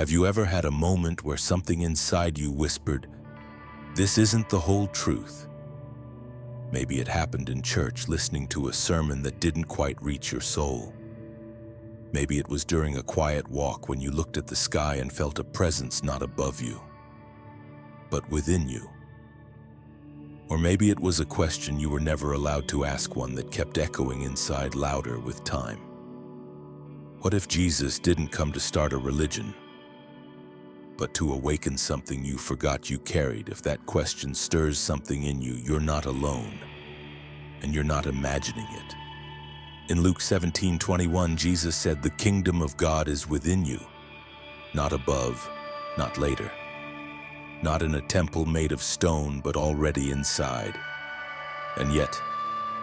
Have you ever had a moment where something inside you whispered, "This isn't the whole truth"? Maybe it happened in church, listening to a sermon that didn't quite reach your soul. Maybe it was during a quiet walk when you looked at the sky and felt a presence not above you, but within you. Or maybe it was a question you were never allowed to ask, one that kept echoing inside louder with time. What if Jesus didn't come to start a religion, but to awaken something you forgot you carried? If that question stirs something in you, you're not alone, and you're not imagining it. In Luke 17:21, Jesus said, "The kingdom of God is within you, not above, not later, not in a temple made of stone, but already inside." And yet,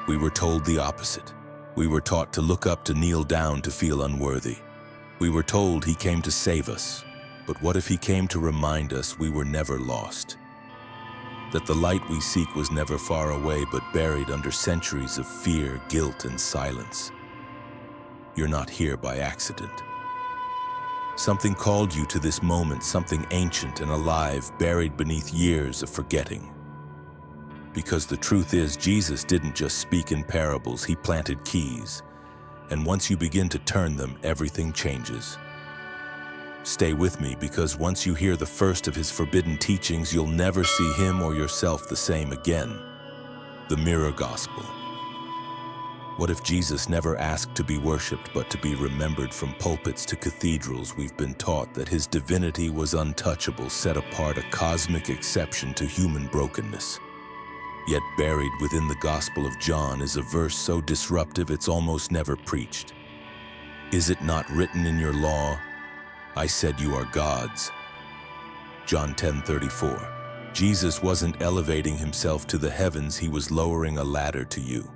we were told the opposite. We were taught to look up, to kneel down, to feel unworthy. We were told he came to save us, but what if he came to remind us we were never lost? That the light we seek was never far away, but buried under centuries of fear, guilt, and silence. You're not here by accident. Something called you to this moment, something ancient and alive, buried beneath years of forgetting. Because the truth is, Jesus didn't just speak in parables, he planted keys. And once you begin to turn them, everything changes. Stay with me, because once you hear the first of his forbidden teachings, you'll never see him or yourself the same again. The mirror gospel. What if Jesus never asked to be worshipped, but to be remembered? From pulpits to cathedrals, we've been taught that his divinity was untouchable, set apart, a cosmic exception to human brokenness. Yet buried within the Gospel of John is a verse so disruptive it's almost never preached. Is it not written in your law, "I said you are gods"? John 10:34. Jesus wasn't elevating himself to the heavens, he was lowering a ladder to you.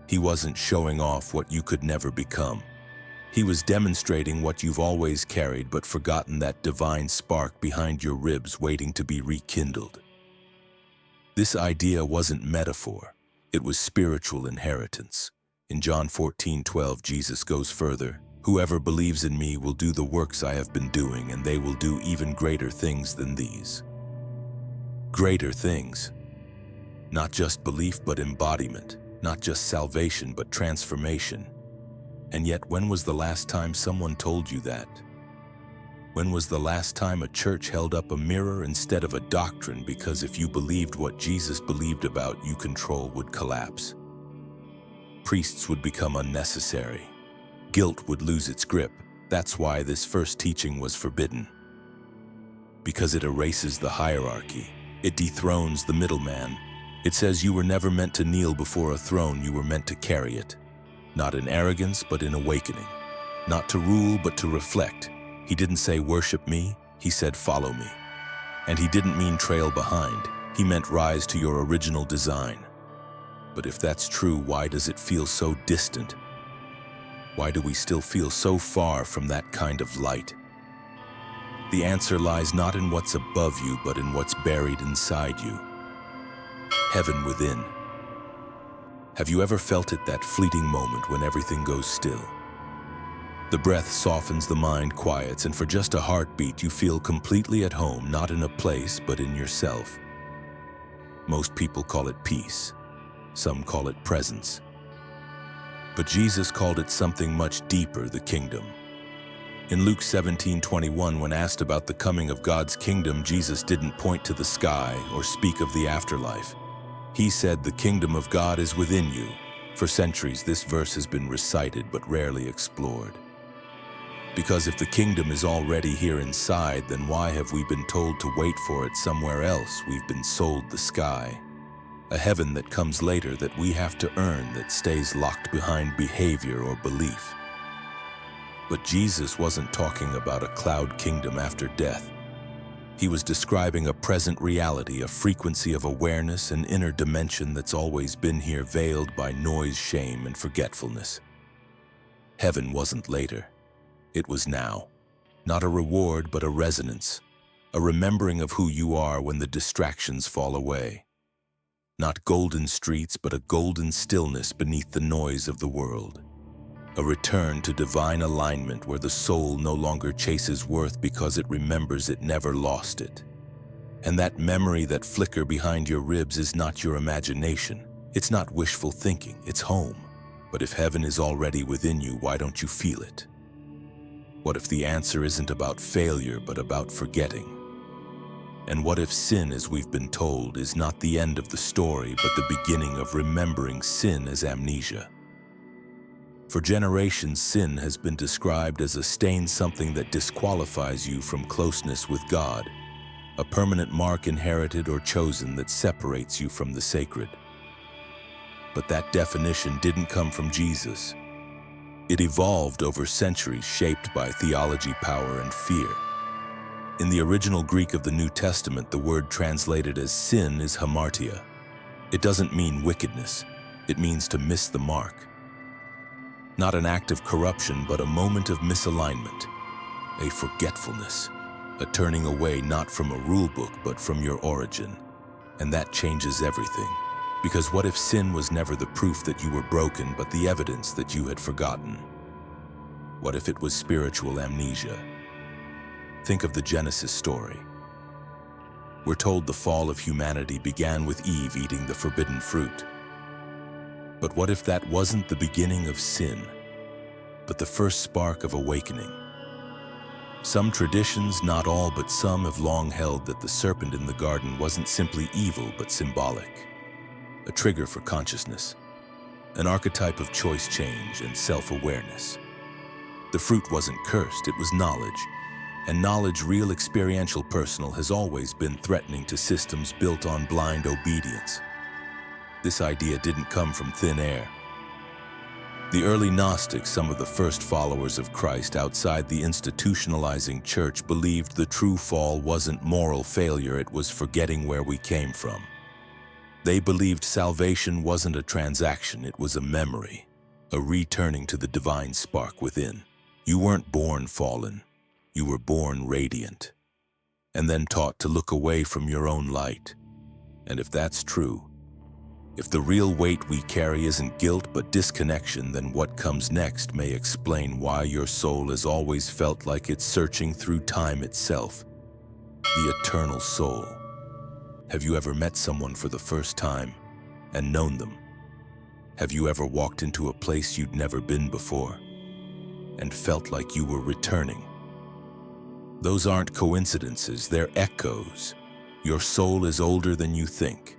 He wasn't showing off what you could never become. He was demonstrating what you've always carried but forgotten, that divine spark behind your ribs waiting to be rekindled. This idea wasn't metaphor, it was spiritual inheritance. In John 14:12, Jesus goes further. "Whoever believes in me will do the works I have been doing, and they will do even greater things than these." Greater things. Not just belief, but embodiment. Not just salvation, but transformation. And yet, when was the last time someone told you that? When was the last time a church held up a mirror instead of a doctrine? Because if you believed what Jesus believed about you, control would collapse. Priests would become unnecessary. Guilt would lose its grip. That's why this first teaching was forbidden. Because it erases the hierarchy. It dethrones the middleman. It says you were never meant to kneel before a throne, you were meant to carry it. Not in arrogance, but in awakening. Not to rule, but to reflect. He didn't say, "Worship me," he said, "Follow me." And he didn't mean trail behind. He meant rise to your original design. But if that's true, why does it feel so distant? Why do we still feel so far from that kind of light? The answer lies not in what's above you, but in what's buried inside you. Heaven within. Have you ever felt it, that fleeting moment when everything goes still? The breath softens, the mind quiets, and for just a heartbeat you feel completely at home, not in a place, but in yourself. Most people call it peace. Some call it presence. But Jesus called it something much deeper, the kingdom. In Luke 17:21, when asked about the coming of God's kingdom, Jesus didn't point to the sky or speak of the afterlife. He said, "The kingdom of God is within you." For centuries, this verse has been recited but rarely explored. Because if the kingdom is already here inside, then why have we been told to wait for it somewhere else? We've been sold the sky. A heaven that comes later, that we have to earn, that stays locked behind behavior or belief. But Jesus wasn't talking about a cloud kingdom after death. He was describing a present reality, a frequency of awareness, an inner dimension that's always been here, veiled by noise, shame, and forgetfulness. Heaven wasn't later. It was now. Not a reward, but a resonance. A remembering of who you are when the distractions fall away. Not golden streets, but a golden stillness beneath the noise of the world. a return to divine alignment where the soul no longer chases worth because it remembers it never lost it. And that memory, that flicker behind your ribs, is not your imagination. It's not wishful thinking, it's home. But if heaven is already within you, why don't you feel it? What if the answer isn't about failure, but about forgetting? And what if sin, as we've been told, is not the end of the story, but the beginning of remembering sin as amnesia? For generations, sin has been described as a stain, something that disqualifies you from closeness with God, a permanent mark inherited or chosen that separates you from the sacred. But that definition didn't come from Jesus. It evolved over centuries, shaped by theology, power, and fear. In the original Greek of the New Testament, the word translated as sin is hamartia. It doesn't mean wickedness. It means to miss the mark. Not an act of corruption, but a moment of misalignment, a forgetfulness, a turning away not from a rule book, but from your origin. And that changes everything. Because what if sin was never the proof that you were broken, but the evidence that you had forgotten? What if it was spiritual amnesia? Think of the Genesis story. We're told the fall of humanity began with Eve eating the forbidden fruit. But what if that wasn't the beginning of sin, but the first spark of awakening? Some traditions, not all but some, have long held that the serpent in the garden wasn't simply evil but symbolic, a trigger for consciousness, an archetype of choice change and self-awareness. The fruit wasn't cursed, it was knowledge, and knowledge, real, experiential, personal, has always been threatening to systems built on blind obedience. This idea didn't come from thin air. The early Gnostics, some of the first followers of Christ outside the institutionalizing church, believed the true fall wasn't moral failure, it was forgetting where we came from. They believed salvation wasn't a transaction, it was a memory, a returning to the divine spark within. You weren't born fallen, you were born radiant, and then taught to look away from your own light. And if that's true, if the real weight we carry isn't guilt but disconnection, then what comes next may explain why your soul has always felt like it's searching through time itself. The eternal soul. Have you ever met someone for the first time and known them? Have you ever walked into a place you'd never been before and felt like you were returning? Those aren't coincidences, they're echoes. Your soul is older than you think.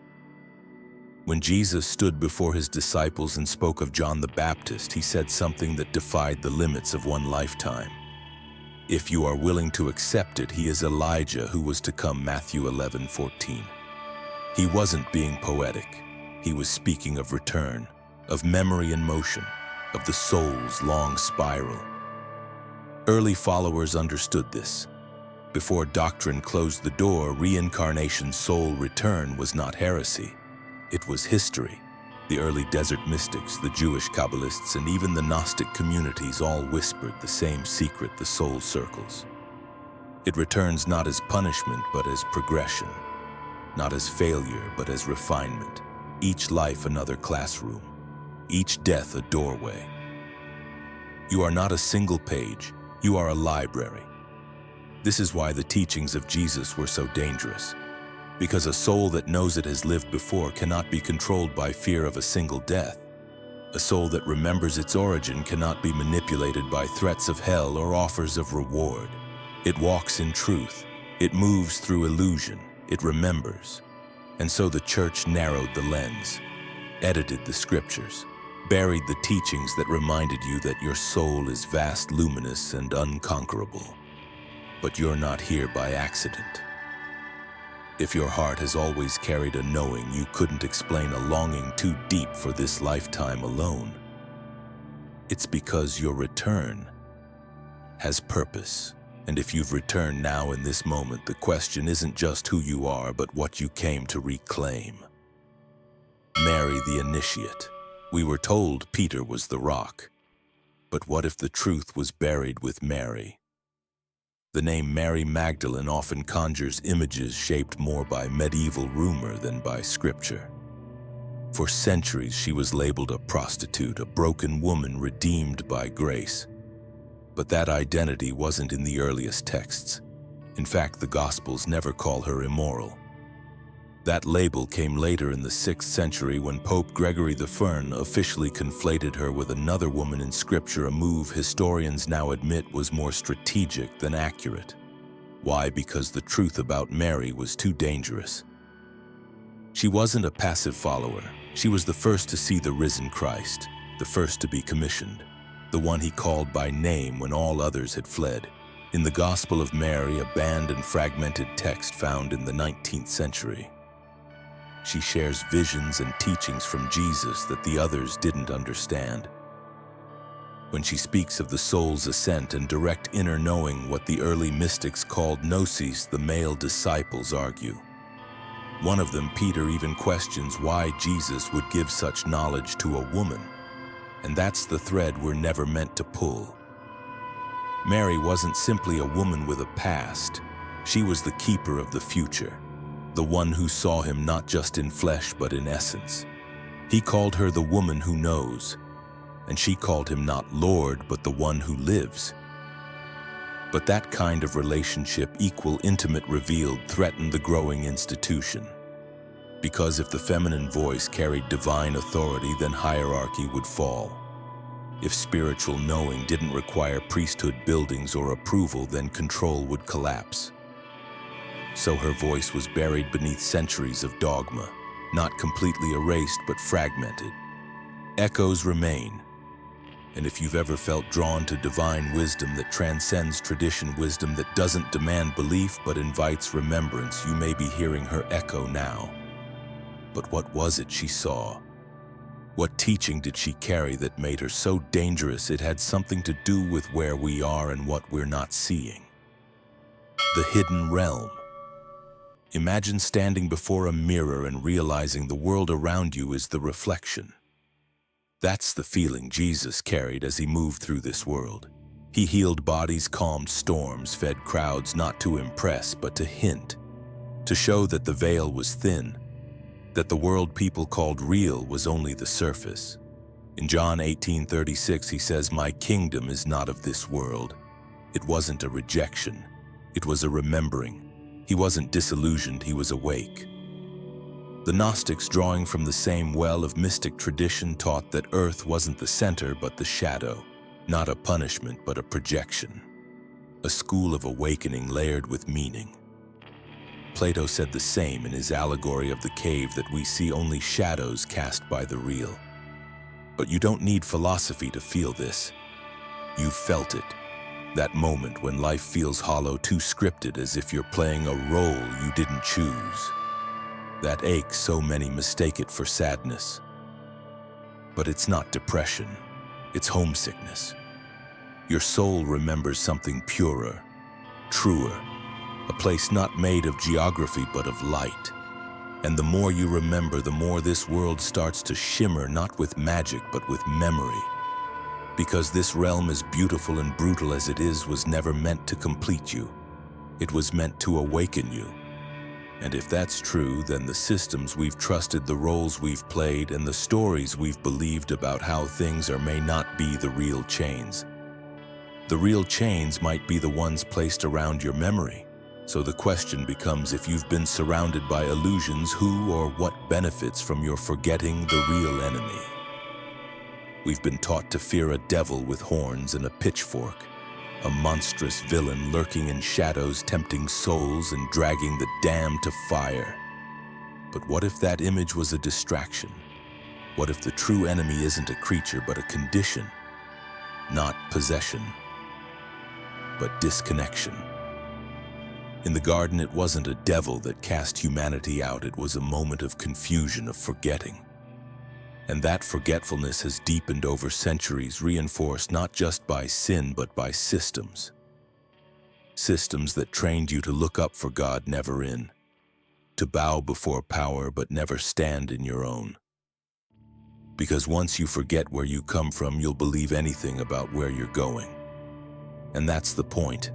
When Jesus stood before his disciples and spoke of John the Baptist, he said something that defied the limits of one lifetime. If you are willing to accept it, he is Elijah who was to come, Matthew 11:14. He wasn't being poetic. He was speaking of return, of memory in motion, of the soul's long spiral. Early followers understood this. Before doctrine closed the door, reincarnation, soul return was not heresy. It was history. The early desert mystics, the Jewish Kabbalists, and even the Gnostic communities all whispered the same secret: the soul circles. It returns not as punishment, but as progression. Not as failure, but as refinement. Each life another classroom. Each death a doorway. You are not a single page. You are a library. This is why the teachings of Jesus were so dangerous. Because a soul that knows it has lived before cannot be controlled by fear of a single death. A soul that remembers its origin cannot be manipulated by threats of hell or offers of reward. It walks in truth. It moves through illusion. It remembers. And so the church narrowed the lens, edited the scriptures, buried the teachings that reminded you that your soul is vast, luminous, and unconquerable. But you're not here by accident. If your heart has always carried a knowing, you couldn't explain a longing too deep for this lifetime alone. It's because your return has purpose. And if you've returned now in this moment, the question isn't just who you are, but what you came to reclaim. Mary the initiate. We were told Peter was the rock. But what if the truth was buried with Mary? The name Mary Magdalene often conjures images shaped more by medieval rumor than by scripture. For centuries, she was labeled a prostitute, a broken woman redeemed by grace. But that identity wasn't in the earliest texts. In fact, the Gospels never call her immoral. That label came later in the 6th century when Pope Gregory I officially conflated her with another woman in Scripture, a move historians now admit was more strategic than accurate. Why? Because the truth about Mary was too dangerous. She wasn't a passive follower. She was the first to see the risen Christ, the first to be commissioned, the one he called by name when all others had fled. In the Gospel of Mary, a banned and fragmented text found in the 19th century, she shares visions and teachings from Jesus that the others didn't understand. When she speaks of the soul's ascent and direct inner knowing, what the early mystics called gnosis, the male disciples argue. One of them, Peter, even questions why Jesus would give such knowledge to a woman. And that's the thread we're never meant to pull. Mary wasn't simply a woman with a past. She was the keeper of the future, the one who saw him not just in flesh but in essence. He called her the woman who knows, and she called him not Lord but the one who lives. But that kind of relationship, equal, intimate, revealed, threatened the growing institution. Because if the feminine voice carried divine authority, then hierarchy would fall. If spiritual knowing didn't require priesthood buildings or approval, then control would collapse. So her voice was buried beneath centuries of dogma, not completely erased but fragmented. Echoes remain. And if you've ever felt drawn to divine wisdom that transcends tradition, wisdom that doesn't demand belief but invites remembrance, you may be hearing her echo now. But what was it she saw? What teaching did she carry that made her so dangerous it had something to do with where we are and what we're not seeing? The hidden realm. Imagine standing before a mirror and realizing the world around you is the reflection. That's the feeling Jesus carried as he moved through this world. He healed bodies, calmed storms, fed crowds not to impress but to hint, to show that the veil was thin, that the world people called real was only the surface. In John 18:36 he says, "My kingdom is not of this world." It wasn't a rejection, it was a remembering. He wasn't disillusioned, he was awake. The Gnostics, drawing from the same well of mystic tradition, taught that earth wasn't the center but the shadow, not a punishment but a projection. A school of awakening layered with meaning. Plato said the same in his allegory of the cave, that we see only shadows cast by the real. But you don't need philosophy to feel this. You've felt it. That moment when life feels hollow, too scripted, as if you're playing a role you didn't choose. That ache, so many mistake it for sadness. But it's not depression, it's homesickness. Your soul remembers something purer, truer, a place not made of geography but of light. And the more you remember, the more this world starts to shimmer, not with magic but with memory. Because this realm, as beautiful and brutal as it is, was never meant to complete you. It was meant to awaken you. And if that's true, then the systems we've trusted, the roles we've played, and the stories we've believed about how things are may not be the real chains. The real chains might be the ones placed around your memory. So the question becomes, if you've been surrounded by illusions, who or what benefits from your forgetting the real enemy? We've been taught to fear a devil with horns and a pitchfork, a monstrous villain lurking in shadows, tempting souls and dragging the damned to fire. But what if that image was a distraction? What if the true enemy isn't a creature but a condition? Not possession, but disconnection. In the garden, it wasn't a devil that cast humanity out, it was a moment of confusion, of forgetting. And that forgetfulness has deepened over centuries, reinforced not just by sin but by systems. Systems that trained you to look up for God, never in, to bow before power but never stand in your own. Because once you forget where you come from, you'll believe anything about where you're going. And that's the point.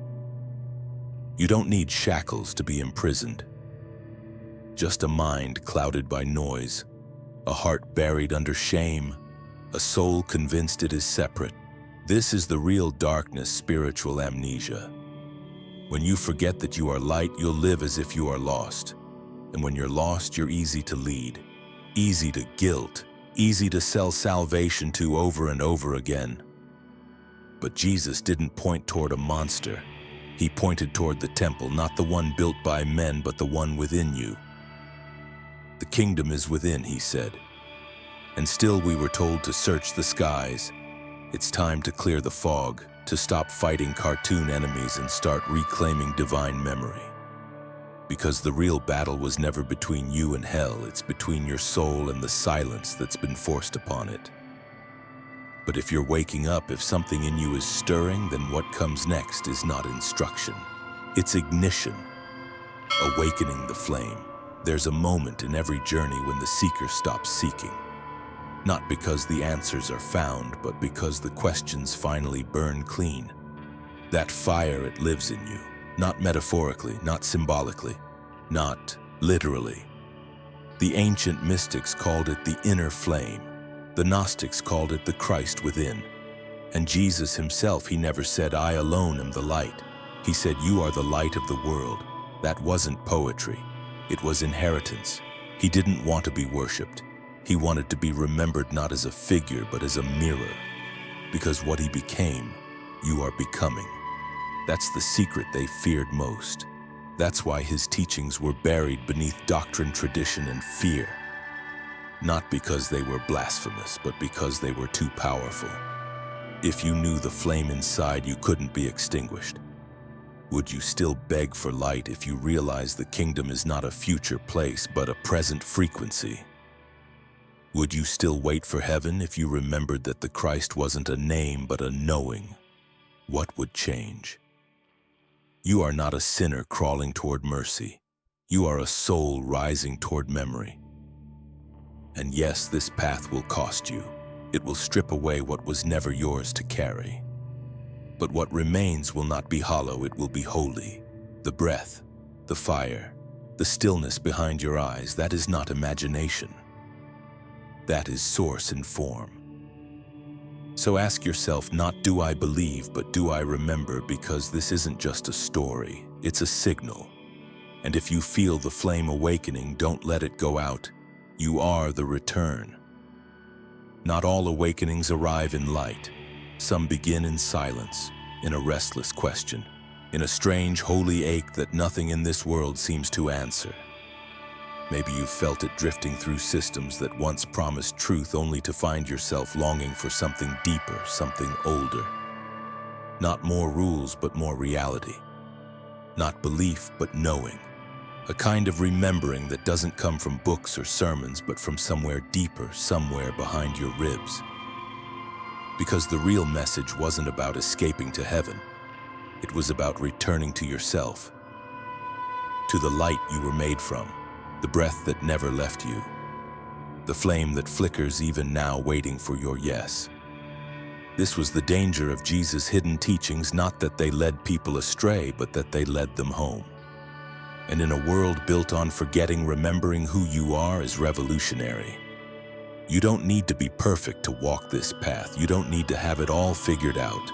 You don't need shackles to be imprisoned. Just a mind clouded by noise, a heart buried under shame, a soul convinced it is separate. This is the real darkness, spiritual amnesia. When you forget that you are light, you'll live as if you are lost. And when you're lost, you're easy to lead, easy to guilt, easy to sell salvation to over and over again. But Jesus didn't point toward a monster. He pointed toward the temple, not the one built by men, but the one within you. The kingdom is within, he said. And still we were told to search the skies. It's time to clear the fog, to stop fighting cartoon enemies and start reclaiming divine memory. Because the real battle was never between you and hell, it's between your soul and the silence that's been forced upon it. But if you're waking up, if something in you is stirring, then what comes next is not instruction. It's ignition, awakening the flame. There's a moment in every journey when the seeker stops seeking. Not because the answers are found, but because the questions finally burn clean. That fire, it lives in you, not metaphorically, not symbolically, not literally. The ancient mystics called it the inner flame. The Gnostics called it the Christ within. And Jesus himself, he never said, "I alone am the light." He said, "You are the light of the world." That wasn't poetry. It was inheritance. He didn't want to be worshipped. He wanted to be remembered not as a figure, but as a mirror. Because what he became, you are becoming. That's the secret they feared most. That's why his teachings were buried beneath doctrine, tradition, and fear. Not because they were blasphemous, but because they were too powerful. If you knew the flame inside, you couldn't be extinguished. Would you still beg for light if you realized the kingdom is not a future place, but a present frequency? Would you still wait for heaven if you remembered that the Christ wasn't a name, but a knowing? What would change? You are not a sinner crawling toward mercy. You are a soul rising toward memory. And yes, this path will cost you. It will strip away what was never yours to carry. But what remains will not be hollow, it will be holy. The breath, the fire, the stillness behind your eyes, that is not imagination. That is source and form. So ask yourself, not do I believe, but do I remember, because this isn't just a story, it's a signal. And if you feel the flame awakening, don't let it go out. You are the return. Not all awakenings arrive in light. Some begin in silence, in a restless question, in a strange, holy ache that nothing in this world seems to answer. Maybe you've felt it drifting through systems that once promised truth, only to find yourself longing for something deeper, something older. Not more rules, but more reality. Not belief, but knowing. A kind of remembering that doesn't come from books or sermons, but from somewhere deeper, somewhere behind your ribs. Because the real message wasn't about escaping to heaven. It was about returning to yourself, to the light you were made from, the breath that never left you, the flame that flickers even now, waiting for your yes. This was the danger of Jesus' hidden teachings, not that they led people astray, but that they led them home. And in a world built on forgetting, remembering who you are is revolutionary. You don't need to be perfect to walk this path. You don't need to have it all figured out.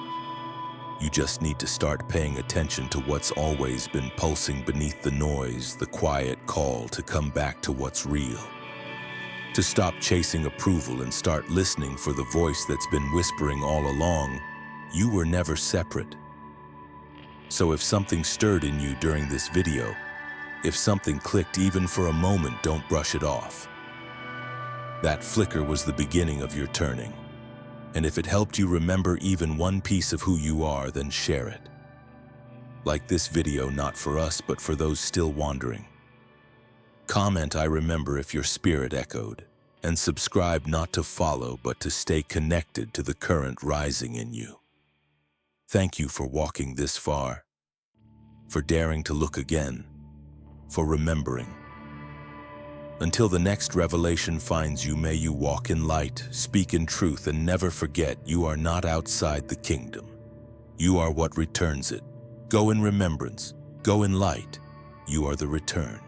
You just need to start paying attention to what's always been pulsing beneath the noise, the quiet call to come back to what's real. To stop chasing approval and start listening for the voice that's been whispering all along, you were never separate. So if something stirred in you during this video, if something clicked even for a moment, don't brush it off. That flicker was the beginning of your turning. And if it helped you remember even one piece of who you are, then share it. Like this video, not for us, but for those still wandering. Comment "I remember" if your spirit echoed. And subscribe not to follow, but to stay connected to the current rising in you. Thank you for walking this far, for daring to look again, for remembering. Until the next revelation finds you, may you walk in light, speak in truth, and never forget you are not outside the kingdom. You are what returns it. Go in remembrance, go in light. You are the return.